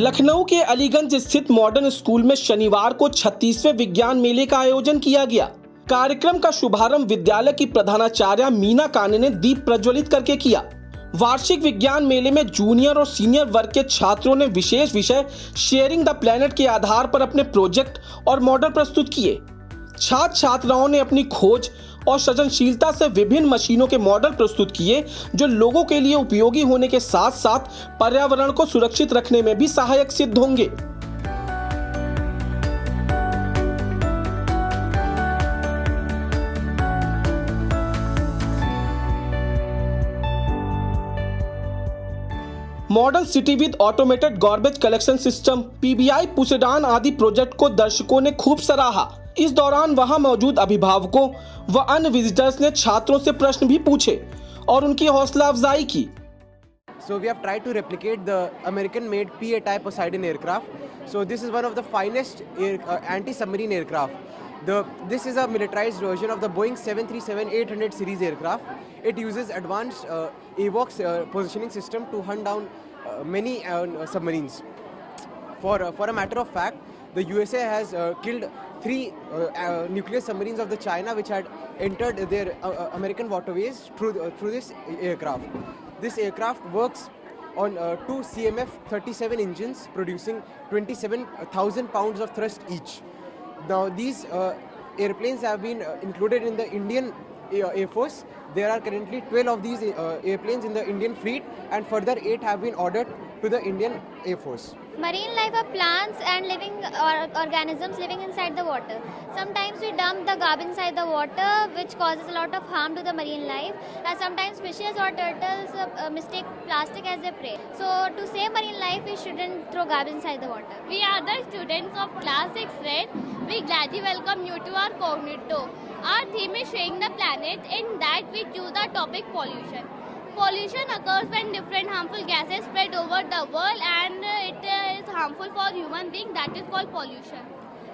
लखनऊ के अलीगंज स्थित modern school में शनिवार को 36वें विज्ञान मेले का आयोजन किया गया। कार्यक्रम का शुभारंभ विद्यालय की प्रधानाचार्य मीना काने ने दीप प्रज्वलित करके किया। वार्षिक विज्ञान मेले में जूनियर और सीनियर वर्ग के छात्रों ने विशेष विषय शेयरिंग द प्लेनेट के आधार पर अपने प्रोजेक्ट और मॉडल प्रस्तुत किए। छात्र छात्राओं ने अपनी खोज और सृजनशीलता से विभिन्न मशीनों के मॉडल प्रस्तुत किए, जो लोगों के लिए उपयोगी होने के साथ साथ पर्यावरण को सुरक्षित रखने में भी सहायक सिद्ध होंगे। Modern city with automated garbage collection system PBI पुसेडान आदि प्रोजेक्ट को दर्शकों ने खूब सराहा। इस दौरान वहां मौजूद अभिभावकों व अन्य विजिटर्स ने छात्रों से प्रश्न भी पूछे और उनकी हौसला अफजाई की। So we have tried to replicate the American-made PA type Poseidon aircraft. So this is one of the finest anti-submarine aircraft. This is a militarized version of the Boeing 737-800 series aircraft. It uses advanced AWACS positioning system to hunt down many submarines. For a matter of fact, the USA has killed 3 nuclear submarines of the China which had entered their American waterways through this aircraft. This aircraft works on 2 CMF-37 engines producing 27,000 pounds of thrust each. Now these airplanes have been included in the Indian Air Force. There are currently 12 of these airplanes in the Indian fleet, and further 8 have been ordered to the Indian Air Force. Marine life are plants and living organisms living inside the water. Sometimes we dump the garbage inside the water, which causes a lot of harm to the marine life, and sometimes fishes or turtles mistake plastic as their prey. So to save marine life, we shouldn't throw garbage inside the water. We are the students of class 6 Red. We gladly welcome you to our Cognito. Our theme is Shaping the Planet. In that we choose the topic pollution. Pollution occurs when different harmful gases spread over the world, and it is harmful for human beings. That is called pollution.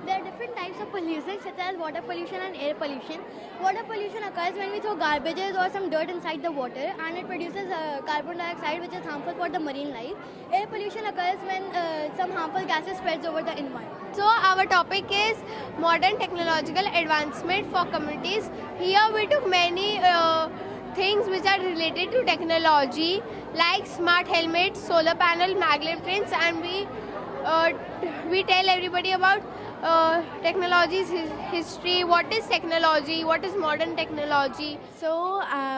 There are different types of pollution such as water pollution and air pollution. Water pollution occurs when we throw garbages or some dirt inside the water, and it produces carbon dioxide, which is harmful for the marine life. Air pollution occurs when some harmful gases spreads over the environment. So our topic is modern technological advancement for communities. Here we took many things which are related to technology, like smart helmets, solar panel, maglev trains, and we tell everybody about technology's history, what is technology, what is modern technology. So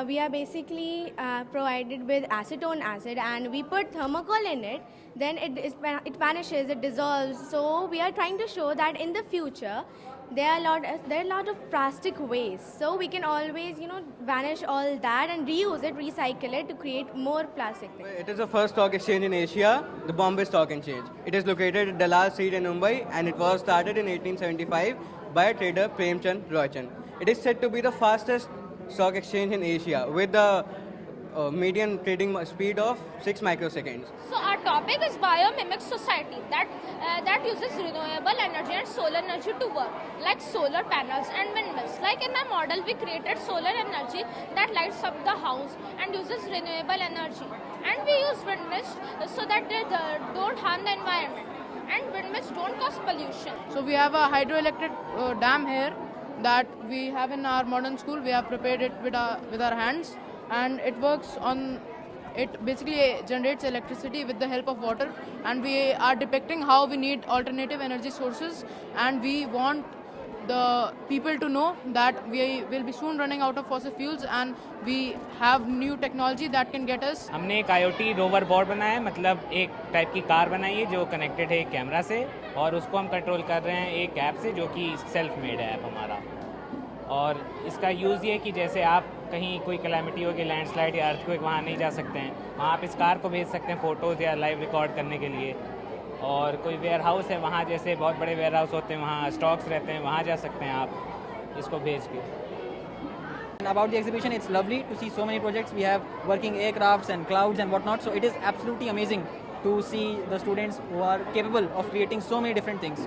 we are basically provided with acetone acid, and we put thermocol in it, then it vanishes, it dissolves. So we are trying to show that in the future there are a lot of plastic waste, so we can always vanish all that and reuse it, recycle it to create more plastic things. It is the first stock exchange in Asia, the Bombay Stock Exchange. It is located at Dalal Street in Mumbai, and it was started in 1875 by trader Premchand Roychand. It is said to be the fastest stock exchange in Asia with the median trading speed of 6 microseconds. So our topic is biomimic society that uses renewable energy and solar energy to work, like solar panels and windmills. Like in my model, we created solar energy that lights up the house and uses renewable energy. And we use windmills so that they don't harm the environment. And windmills don't cause pollution. So we have a hydroelectric dam here that we have in our modern school. We have prepared it with our hands, and it works on. It basically generates electricity with the help of water, and we are depicting how we need alternative energy sources, and we want the people to know that we will be soon running out of fossil fuels, and we have new technology that can get us. हमने एक IoT rover board बनाया है, मतलब एक type की car बनाई है जो कनेक्टेड है एक कैमरा से, और उसको हम कंट्रोल कर रहे हैं एक ऐप से जो कि सेल्फ मेड है ऐप हमारा। और इसका यूज़ ये कि जैसे आप कहीं कोई कैलामिटी हो गई, लैंडस्लाइड या अर्थक्वेक, वहाँ नहीं जा सकते हैं, वहाँ आप इस कार को भेज सकते हैं फ़ोटोज़ या लाइव रिकॉर्ड करने के लिए। और कोई वेयर हाउस है, वहाँ जैसे बहुत बड़े वेयर हाउस होते हैं, वहाँ स्टॉक्स रहते हैं, वहाँ जा सकते हैं आप इसको भेज के। About the exhibition, it's lovely to see so many projects. We have working aircrafts and clouds and whatnot, so it is absolutely amazing to see the students who are capable of creating so many different things,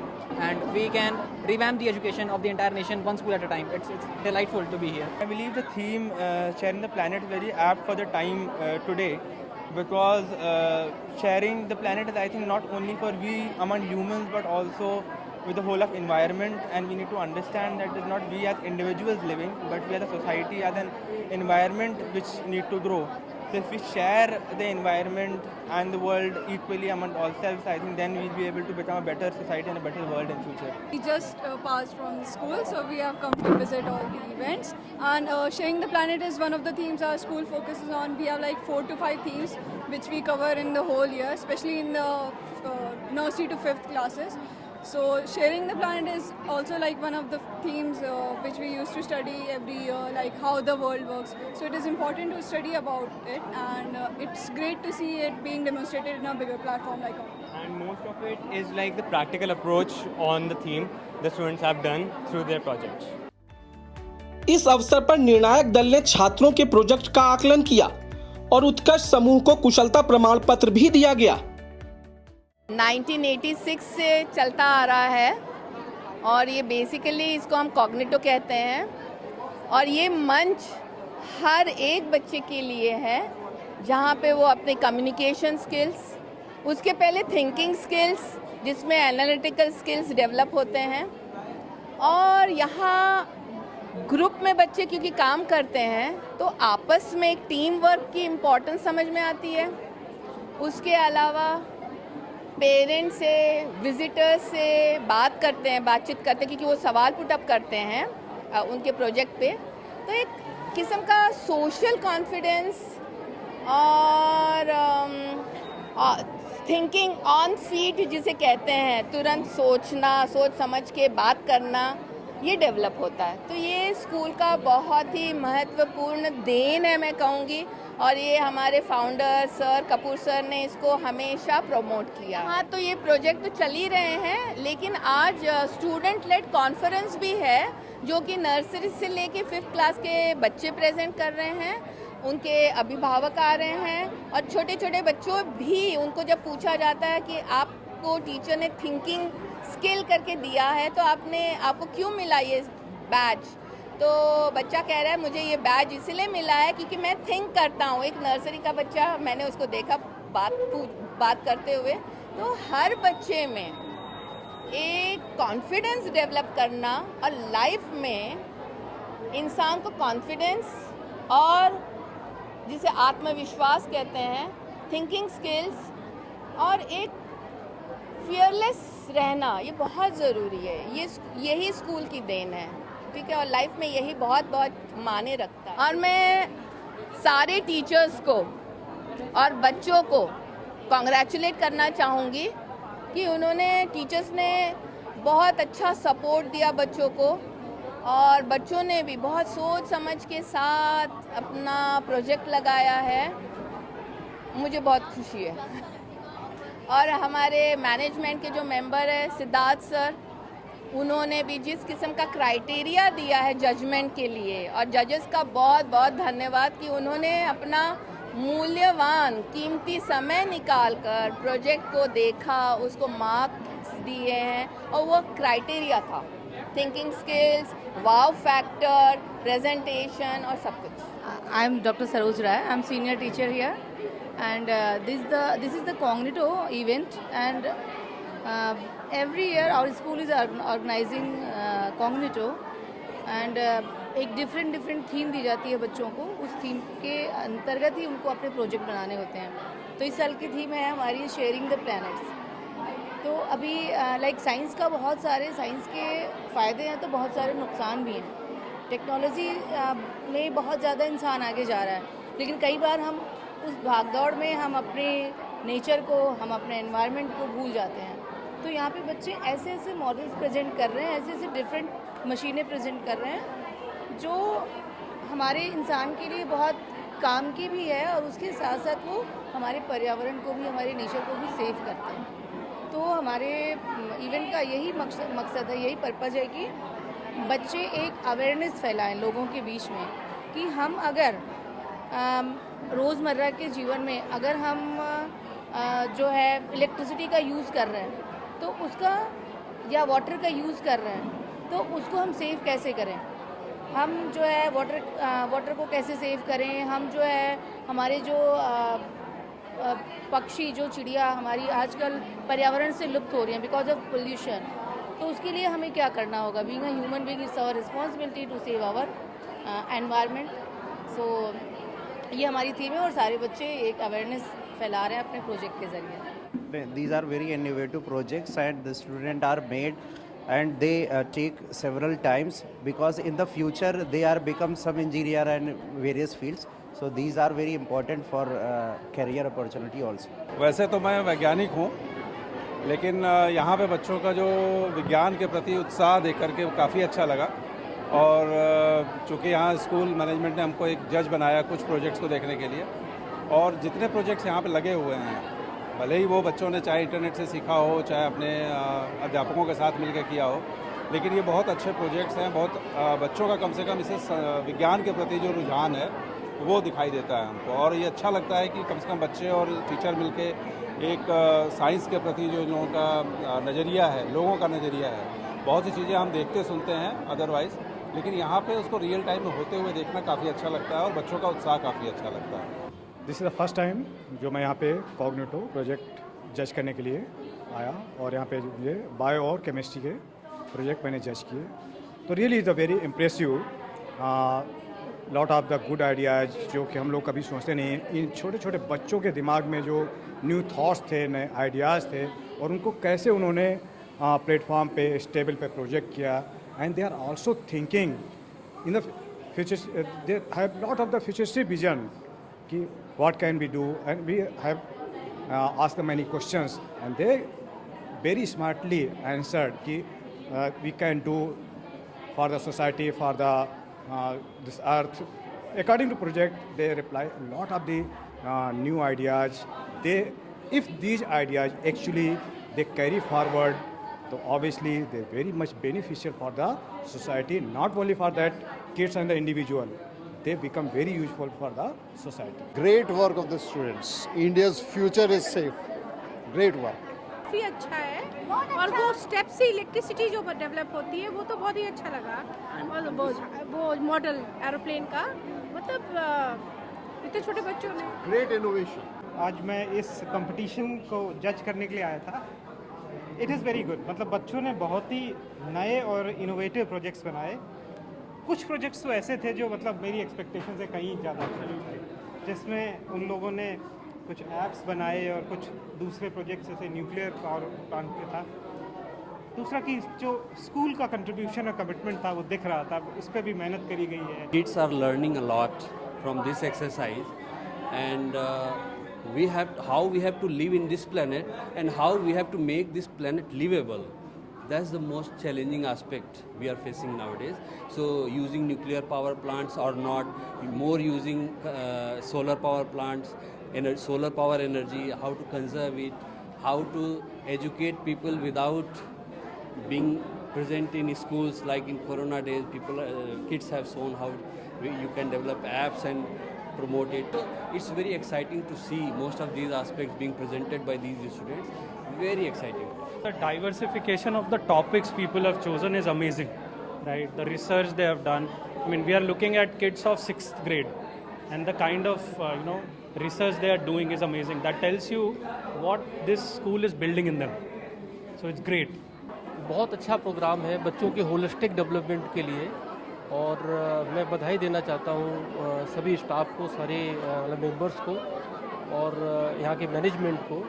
and we can revamp the education of the entire nation one school at a time. It's delightful to be here. I believe the theme Sharing the Planet is very apt for the time today, because sharing the planet is, I think, not only for we among humans but also with the whole of environment, and we need to understand that it's not we as individuals living, but we as a society, as an environment which need to grow. So if we share the environment and the world equally among ourselves, I think then we'll be able to become a better society and a better world in future. We just passed from the school, so we have come to visit all the events. And Sharing the Planet is one of the themes our school focuses on. We have like 4 to 5 themes which we cover in the whole year, especially in the nursery to 5th classes. So Sharing the Planet is also like one of the themes which we used to study every year, like how the world works. So it is important to study about it, and it's great to see it being demonstrated in a bigger platform like ours. And most of it is like the practical approach on the theme the students have done through their projects. इस अवसर पर निर्णायक दल ने छात्रों के project का आकलन किया और उत्कर्ष समूह को कुशलता प्रमाण पत्र भी दिया गया। 1986 से चलता आ रहा है और ये बेसिकली इसको हम कॉग्निटो कहते हैं, और ये मंच हर एक बच्चे के लिए है जहाँ पे वो अपने कम्युनिकेशन स्किल्स, उसके पहले थिंकिंग स्किल्स जिसमें एनालिटिकल स्किल्स डेवलप होते हैं, और यहाँ ग्रुप में बच्चे क्योंकि काम करते हैं तो आपस में एक टीम वर्क की इम्पोर्टेंस समझ में आती है। उसके अलावा पेरेंट्स से, विजिटर्स से बातचीत करते हैं क्योंकि वो सवाल पुटअप करते हैं उनके प्रोजेक्ट पे, तो एक किस्म का सोशल कॉन्फिडेंस और थिंकिंग ऑन फीट जिसे कहते हैं, तुरंत सोच समझ के बात करना, ये डेवलप होता है। तो ये स्कूल का बहुत ही महत्वपूर्ण देन है मैं कहूँगी, और ये हमारे फाउंडर सर कपूर सर ने इसको हमेशा प्रमोट किया। हाँ, तो ये प्रोजेक्ट तो चल ही रहे हैं, लेकिन आज स्टूडेंट लेड कॉन्फ्रेंस भी है जो कि नर्सरी से लेके 5th क्लास के बच्चे प्रेजेंट कर रहे हैं, उनके अभिभावक आ रहे हैं, और छोटे छोटे बच्चों भी, उनको जब पूछा जाता है कि आपको टीचर ने थिंकिंग स्किल करके दिया है तो आपको क्यों मिला ये बैच, तो बच्चा कह रहा है मुझे ये बैच इसलिए मिला है क्योंकि मैं थिंक करता हूँ। एक नर्सरी का बच्चा, मैंने उसको देखा बात करते हुए, तो हर बच्चे में एक कॉन्फिडेंस डेवलप करना, और लाइफ में इंसान को कॉन्फिडेंस और जिसे आत्मविश्वास कहते हैं, थिंकिंग स्किल्स और एक फियरलेस रहना, ये बहुत ज़रूरी है। यही स्कूल की देन है, ठीक है, और लाइफ में यही बहुत बहुत मायने रखता है। और मैं सारे टीचर्स को और बच्चों को कॉन्ग्रेचुलेट करना चाहूँगी कि टीचर्स ने बहुत अच्छा सपोर्ट दिया बच्चों को, और बच्चों ने भी बहुत सोच समझ के साथ अपना प्रोजेक्ट लगाया है। मुझे बहुत खुशी है। और हमारे मैनेजमेंट के जो मेंबर है सिद्धार्थ सर, उन्होंने भी जिस किस्म का क्राइटेरिया दिया है जजमेंट के लिए, और जजेस का बहुत बहुत धन्यवाद कि उन्होंने अपना मूल्यवान कीमती समय निकालकर प्रोजेक्ट को देखा, उसको मार्क्स दिए हैं, और वो क्राइटेरिया था thinking skills, wow factor, presentation और सब कुछ। I am doctor Saroj Rai, I am senior teacher here, and this is the Cognito event, and every year our school is organizing Cognito, and एक different theme दी जाती है बच्चों को, उस थीम के अंतर्गत ही उनको अपने प्रोजेक्ट बनाने होते हैं। तो इस साल की थीम है हमारी शेयरिंग द प्लैनेट्स। तो अभी लाइक साइंस का बहुत सारे साइंस के फ़ायदे हैं तो बहुत सारे नुकसान भी हैं। टेक्नोलॉजी में बहुत ज़्यादा इंसान आगे जा रहा है, लेकिन कई बार हम उस भागदौड़ में हम अपने नेचर को, हम अपने एनवायरनमेंट को भूल जाते हैं। तो यहाँ पे बच्चे ऐसे ऐसे मॉडल्स प्रेजेंट कर रहे हैं, ऐसे ऐसे डिफरेंट मशीनें प्रेजेंट कर रहे हैं जो हमारे इंसान के लिए बहुत काम की भी है, और उसके साथ साथ वो हमारे पर्यावरण को भी, हमारे नेचर को भी सेव करते हैं। तो हमारे इवेंट का यही मकसद है, यही पर्पज़ है कि बच्चे एक अवेयरनेस फैलाएं लोगों के बीच में कि हम अगर रोज़मर्रा के जीवन में अगर हम जो है इलेक्ट्रिसिटी का यूज़ कर रहे हैं तो उसका, या वाटर का यूज़ कर रहे हैं तो उसको हम सेव कैसे करें, हम जो है वाटर को कैसे सेव करें, हम जो है हमारे जो पक्षी जो चिड़िया हमारी आजकल पर्यावरण से लुप्त हो रही हैं बिकॉज ऑफ पोल्यूशन, तो उसके लिए हमें क्या करना होगा? Being a human being it's our responsibility to save our environment. So ये हमारी थीम है और सारे बच्चे एक अवेयरनेस फैला रहे हैं अपने प्रोजेक्ट के ज़रिए। These are very innovative projects and the students are made and they take several times because in the future they are become some engineer and various fields. So these are very important for career opportunity also. वैसे तो मैं वैज्ञानिक हूँ, लेकिन यहाँ पे बच्चों का जो विज्ञान के प्रति उत्साह देख करके काफ़ी अच्छा लगा। और चूँकि यहाँ स्कूल मैनेजमेंट ने हमको एक जज बनाया कुछ प्रोजेक्ट्स को देखने के लिए, और जितने प्रोजेक्ट्स यहाँ पे लगे हुए हैं, भले ही वो बच्चों ने चाहे इंटरनेट से सीखा हो, चाहे अपने अध्यापकों के साथ मिलकर किया हो, लेकिन ये बहुत अच्छे प्रोजेक्ट्स हैं। बहुत बच्चों का कम से कम इसे विज्ञान के प्रति जो रुझान है वो दिखाई देता है हमको, और ये अच्छा लगता है कि कम से कम बच्चे और टीचर मिलके एक साइंस के प्रति जो लोगों का नज़रिया है, लोगों का नज़रिया है, बहुत सी चीज़ें हम देखते सुनते हैं अदरवाइज़, लेकिन यहाँ पे उसको रियल टाइम में होते हुए देखना काफ़ी अच्छा लगता है और बच्चों का उत्साह काफ़ी अच्छा लगता है। This is the first time जो मैं यहाँ पे कॉग्निटो प्रोजेक्ट जज करने के लिए आया, और यहाँ पे मुझे बायो और केमिस्ट्री के प्रोजेक्ट मैंने जज किए, तो really is a very impressive lot of the good ideas जो कि हम लोग कभी सोचते नहीं। इन छोटे छोटे बच्चों के दिमाग में जो न्यू थॉट्स थे, नए आइडियाज़ थे, और उनको कैसे उन्होंने प्लेटफॉर्म पे स्टेबल पे प्रोजेक्ट किया, and they are also thinking in the future, they have lot of the futuristic vision कि what can we do, and we have asked them many questions and they very smartly answered कि we can do for the society, for the this earth. According to project, they reply a lot of the new ideas. If these ideas actually they carry forward, so obviously they're very much beneficial for the society, not only for that kids and the individual. They become very useful for the society. Great work of the students. India's future is safe. Great work. काफ़ी अच्छा है, और वो step से electricity जो develop होती है वो तो बहुत ही अच्छा लगा, और वो मॉडल एरोप्लेन का, मतलब इतने छोटे बच्चों ने Great innovation. आज मैं इस कंपटीशन को जज करने के लिए आया था। इट इज़ वेरी गुड, मतलब बच्चों ने बहुत ही नए और इनोवेटिव प्रोजेक्ट्स बनाए। कुछ प्रोजेक्ट्स तो ऐसे थे जो मतलब मेरी एक्सपेक्टेशन से कहीं ज़्यादा अच्छे थे, जिसमें उन लोगों ने कुछ ऐप्स बनाए और कुछ दूसरे प्रोजेक्ट्स जैसे न्यूक्लियर पावर प्लांट पे था। दूसरा कि जो स्कूल का कंट्रीब्यूशन और कमिटमेंट था वो दिख रहा था, इस पर भी मेहनत करी गई है। Kids are learning a lot from this exercise, and how we have to live in this planet and how we have to make this planet livable. That's the most challenging aspect we are facing nowadays. So using nuclear power plants or not, more using solar power plants, solar power energy, how to conserve it, how to educate people without being present in schools like in Corona days. Kids have shown how you can develop apps and promote it. So it's very exciting to see most of these aspects being presented by these students. Very exciting. The diversification of the topics people have chosen is amazing, right? The research they have done. I mean, we are looking at kids of 6th grade, and the kind of research they are doing is amazing. That tells you what this school is building in them. So it's great. बहुत अच्छा programme है बच्चों के holistic development के लिए, और मैं बधाई देना चाहता हूँ सभी स्टाफ को, सारे मेंबर्स को, और यहाँ के मैनेजमेंट को।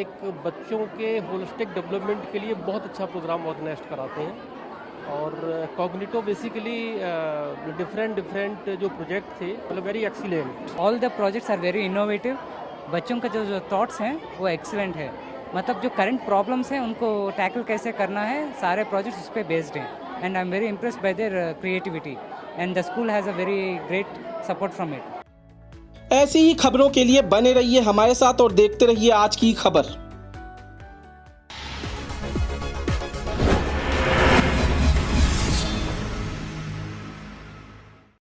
एक बच्चों के होलिस्टिक डेवलपमेंट के लिए बहुत अच्छा प्रोग्राम ऑर्गेनाइज कराते हैं, और कॉग्निटो बेसिकली डिफरेंट जो प्रोजेक्ट थे मतलब very excellent. All the projects are very innovative. बच्चों के जो थॉट्स हैं वो एक्सीलेंट है, मतलब जो करंट प्रॉब्लम्स हैं उनको टैकल कैसे करना है, सारे प्रोजेक्ट्स उस पर बेस्ड हैं, and I am very impressed by there creativity, and the school has a very great support from it. ऐसी ही खबरों के लिए बने रहिए हमारे साथ और देखते रहिए आज की खबर।